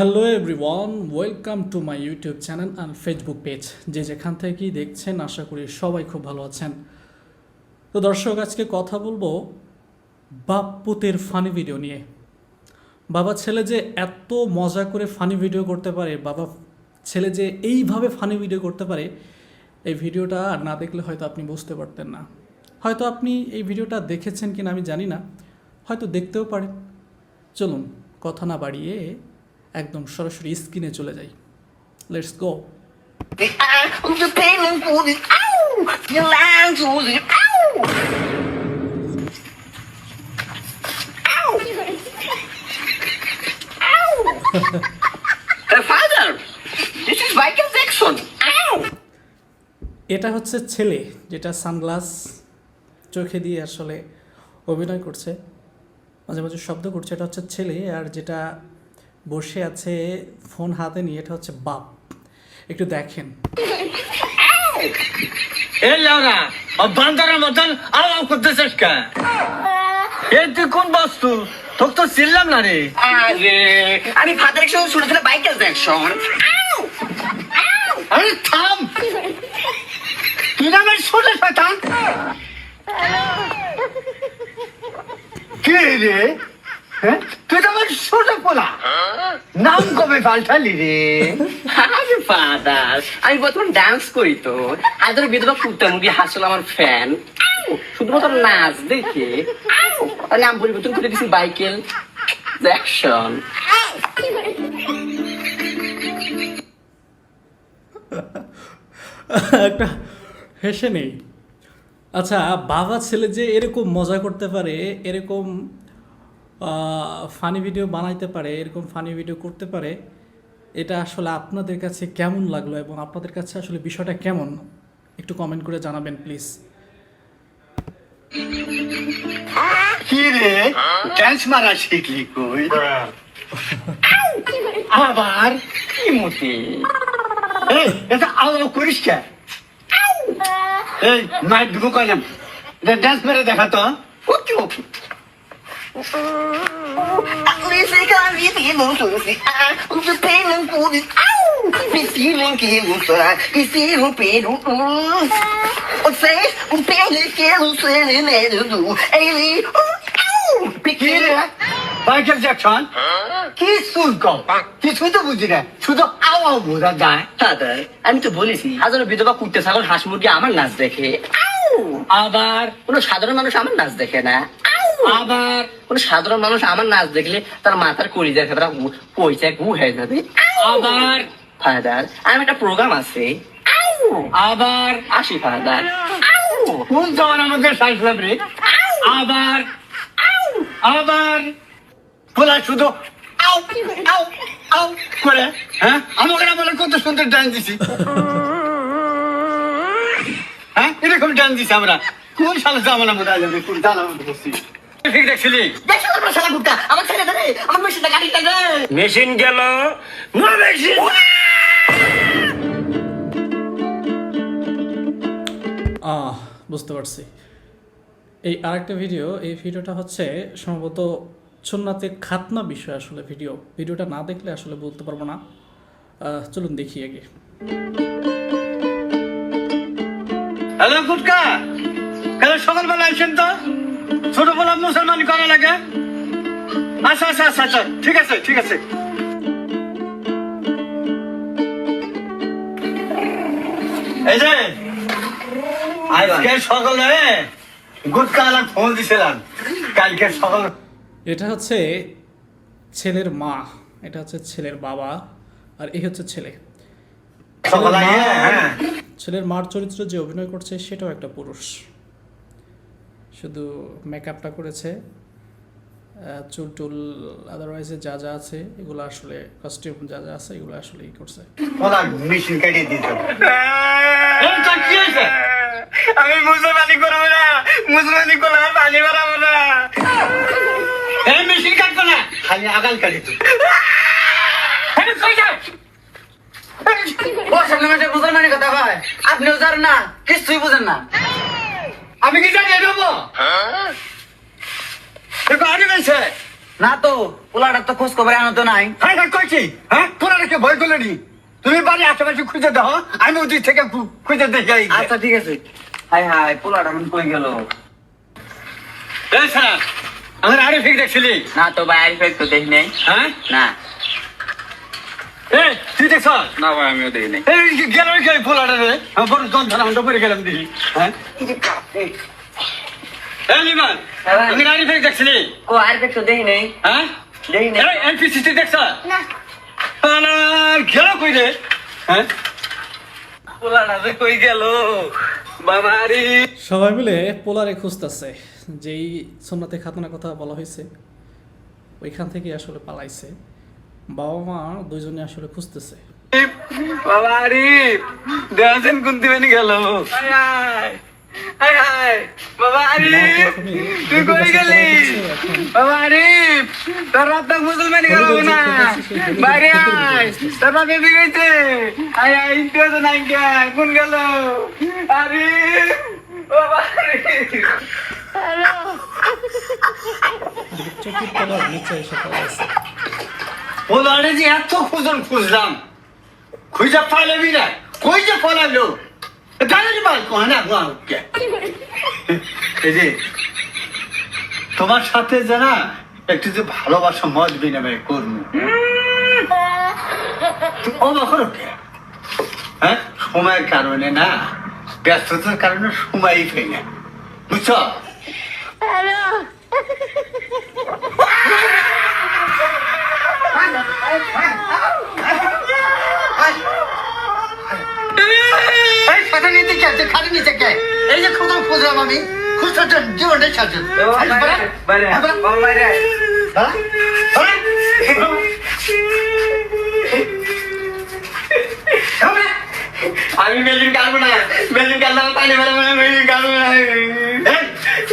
Hello everyone, welcome to my YouTube channel and Facebook page. যে যেখান থেকেই দেখছেন আশা করি সবাই খুব ভালো আছেন। তো দর্শক, আজকে কথা বলবো বাপ পুতের ফানি ভিডিও নিয়ে। বাবা ছেলে যে এত মজা করে ফানি ভিডিও করতে পারে, বাবা ছেলে যে এইভাবে ফানি ভিডিও করতে পারে, এই ভিডিওটা না দেখলে হয়তো আপনি বুঝতে পারতেন না। হয়তো আপনি এই ভিডিওটা দেখেছেন কিনা আমি জানি না, হয়তো দেখতেও পারেন। চলুন কথা না বাড়িয়ে একদম সরাসরি স্ক্রিনে চলে যাই। Let's go. The eye of the pain and for the ow! Your lines was the ow! Ow! Ow! Father, this is Michael Jackson. Ow! এটা হচ্ছে ছেলে, যেটা সানগ্লাস চোখে দিয়ে আসলে অভিনয় করছে, মাঝে মাঝে শব্দ করছে। এটা হচ্ছে ছেলে, আর যেটা বসে আছে ফোন হাতে নিয়ে, এটা হচ্ছে বাপ। একটু দেখেন। এ লাউরা বান্দারের মতন আওয়াজ করতেছিস কেন? এ তুই কোন বস্তু? তোকে তো চিনলাম না রে। আরে আমি ফাদারের সঙ্গে শুনেছিলাম মাইকেল জ্যাকসন। আরে থাম, তুই না আমার ছোট শয়তান। কে রে? হ্যাঁ, তুই তো আমার ছোট পোলা, নাম কবে পাল্টালি রে? আরে ফাদার, আমি বর্তমান ডান্স করি তো। আদর বিধবা কুত্তা মুভি হাসল আমার ফ্যান। শুধুমাত্র নাচ দেখে নাম পরিবর্তন করে দিয়েছি মাইকেল জ্যাকসন। একটা হেসে নেই। আচ্ছা, বাবা ছেলে যে এরকম মজা করতে পারে, এরকম ফানি ভিডিও বানাইতে পারে, এরকম ফানি ভিডিও করতে পারে, এটা আসলে আপনাদের কাছে কেমন লাগলো এবং আপনাদের কাছে আসলে বিষয়টা কেমন, একটু কমেন্ট করে জানাবেন প্লিজ। কি রে, ড্যান্স মারা শিখলি কই? আবার কি মতি? এই এটা আওয়াজ করিস কে? এই মাইক দুবো কইলাম, ড্যান্স মেরে দেখা তো। ওকে ওকে Listen, come here, you know, so the eye of the pain and for the ow! Me feeling que eu sou, que se eu pego, o face, o pele que eu sei, né, do, ele, ow! কি Pequeno, রে, Michael Jackson? কি শুন কম, কিছুই তো বুঝি না, শুধু আওয়াজ বোঝা যায়। দাদা, আমি তো বলেছি হাজারো বিধবা কুত্তে ছাগল হাঁস মুরগি আমার নাচ দেখে। আবার কোন সাধারণ মানুষ আমার নাচ দেখে না। আবার কোন সাধারণ মানুষ আমার নাচ দেখলে তার মাথার কলিজার ভেতরে পয়সা গু হয়ে যাবে। আবার ফাদার, আমি একটা প্রোগ্রাম আছে। আবার আসি ফাদার। কোন জওয়ান আমাদের সাইসলাম রে? আবার আবার বলা শুধু আউ আউ আউ করে, হ্যাঁ আমাকে না বলে কত সুন্দর ডান্স দিছি। হ্যাঁ এরকম ডান্স দিছি আমরা, কোন সালে জামানা মধ্যে যাবে, কোন জানা মধ্যে বসছি। ঠিক দেখছিলি? দেখো আমার শালা কুত্তা, আমার ছেলে ধরে আমার মেশিনটা গাড়িটা রে। মেশিন গেল না, মেশিন বুঝতে পারছি। এই আরেকটা ভিডিও, এই ভিডিওটা হচ্ছে সম্ভবত সুন্নাতে খাতনা বিষয় আসলে ভিডিওটা না দেখলে আসলে বলতে পারবো না। চলুন দেখি আগে। হ্যালো গুটকা, কাল সকালবেলা আসেন তো, ছোটবেলা মুসলমান করা লাগে। আচ্ছা আচ্ছা আচ্ছা আচ্ছা, ঠিক আছে ঠিক আছে। এই যে আজকে সকালে গুটকা আলাম ফোন দিছিলাম, কালকে সকাল। এটা হচ্ছে ছেলের মা, এটা হচ্ছে ছেলের বাবা, আর এই হচ্ছে ছেলে। সকালে হ্যাঁ, ছেলের মার চরিত্র যে অভিনয় করছে সেটাও একটা পুরুষ, শুধু মেকআপটা করেছে, চুল টুল আদারওয়াইজে যা যা আছে এগুলো আসলে কস্টিউম যা যা আছে এগুলো আসলে ই করছে। ওরা মেশিন কেটে দিত। কি হয়েছে? আমি মুসলমানি করবো না, মুসলমানি করলে পানি বাড়াবো না। এই মেশিন কাটবো না, খালি আগাল কাটি তুই। মুসলমানের কথা হয়, আপনিও জানেন না, কিছুই বুঝেন না। আমি কি জানি দেবো? দেখো আরে গেছে না তো পোলাটার তো খোঁজ খবর আনো তো নাই। হ্যাঁ কইছি, হ্যাঁ পোলাটাকে ভয় করলে নি তুমি বাড়ি আশেপাশে খুঁজে দাও, আমি ওদিক থেকে খুঁজে দেখে আই। আচ্ছা ঠিক আছে। হাই হাই পোলাটা মন কই গেল? এই স্যার আমার আরিফিক দেখছিলি? না তো ভাই আরিফের তো দেখি নাই। হ্যাঁ না এই তুই দেখছ? না ভাই আমিও দেখি নাই। এই গেল কে পোলাটা রে? আমি বড় যন্ত্রণা আমরা পড়ে গেলাম দেখি। হ্যাঁ এই লিমান আমি আরিফিক দেখছিলি? ও আরিফের তো দেখি নাই। হ্যাঁ দেখি নাই। এই এনপিসি দেখছ? না আলা গেল কই রে? হ্যাঁ পোলাটা রে কই গেল বাবা রে? সবাই মিলে পোলারে খুঁজতেছে, যেই সুন্নাতে খাতুনের কথা বলা হয়েছে ওইখান থেকে আসলে পালাইছে। বাবা মা দুইজনে আসলে খুঁজতেছে। বাবা আরিফ দেওয়াছেন কোন দিবেন গেল? হাই হাই বাবা আরিফ তুই কই গেলি? বাবা আরিফ তোর রাত মুসলমানি গেল না বাইরে আয়, তোর বাবা বেবি গেছে। হাই হাই ইন্ডিয়া তো নাই কে কোন গেল? আরিফ বাবা আরিফ চোখের তলার নিচে এসে পড়াইছে। পোলারে যে এত খুঁজলাম খুঁজে পাইলাবি না, কই যে পলালো জানি বাল কোনা কে? এই যে তোমার সাথে জানা একটু যে ভালোবাসা মত বিনিময় করবো অবাক হলো কে? হ্যাঁ সময়ের কারণে না, ব্যস্ততার কারণে সময়ই পাই না, বুঝছো? এই যে খুঁজলাম খুঁজলাম আমি খুঁজতে জীবনটাই ছাড়ছে। আমি মেশিন কাটবো না, মেশিন কাটলে আমার পানি বেরোবে না, মেশিন কাটবো না,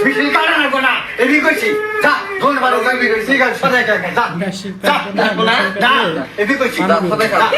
মেশিন কাটা না কোনা এমনি করছি। যা ধন বারো যাবি করছি, ঠিক আছে সদাই কাকা যা মেশিন যা কাটবো না, যা এমনি করছি যা সদাই কাকা।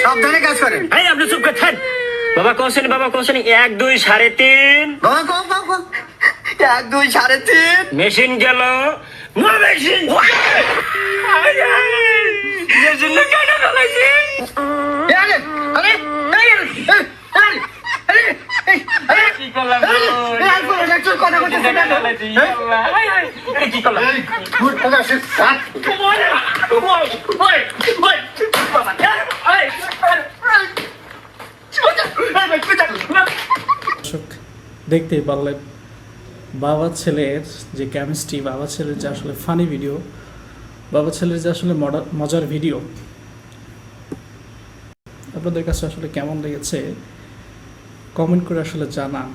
সাবধানে কাজ করেন। আপনি চুপ করছেন? বাবা কৌশনী, বাবা কৌশনী 1 2 3.5 বাবা কম কম কম 1 2 3.5 মেশিন গেল। নো মেশিন মেশিন না কেন গলাইছে? আরে আরে কি করলাম? কথা বলতে কি করলাম? দর্শক দেখতেই পারলেন বাবা ছেলের যে কেমিস্ট্রি, বাবা ছেলের যে আসলে ফানি ভিডিও, বাবা ছেলের যে আসলে মজার ভিডিও, আপনাদের কাছে আসলে কেমন লেগেছে কমেন্ট করে আসলে জানান।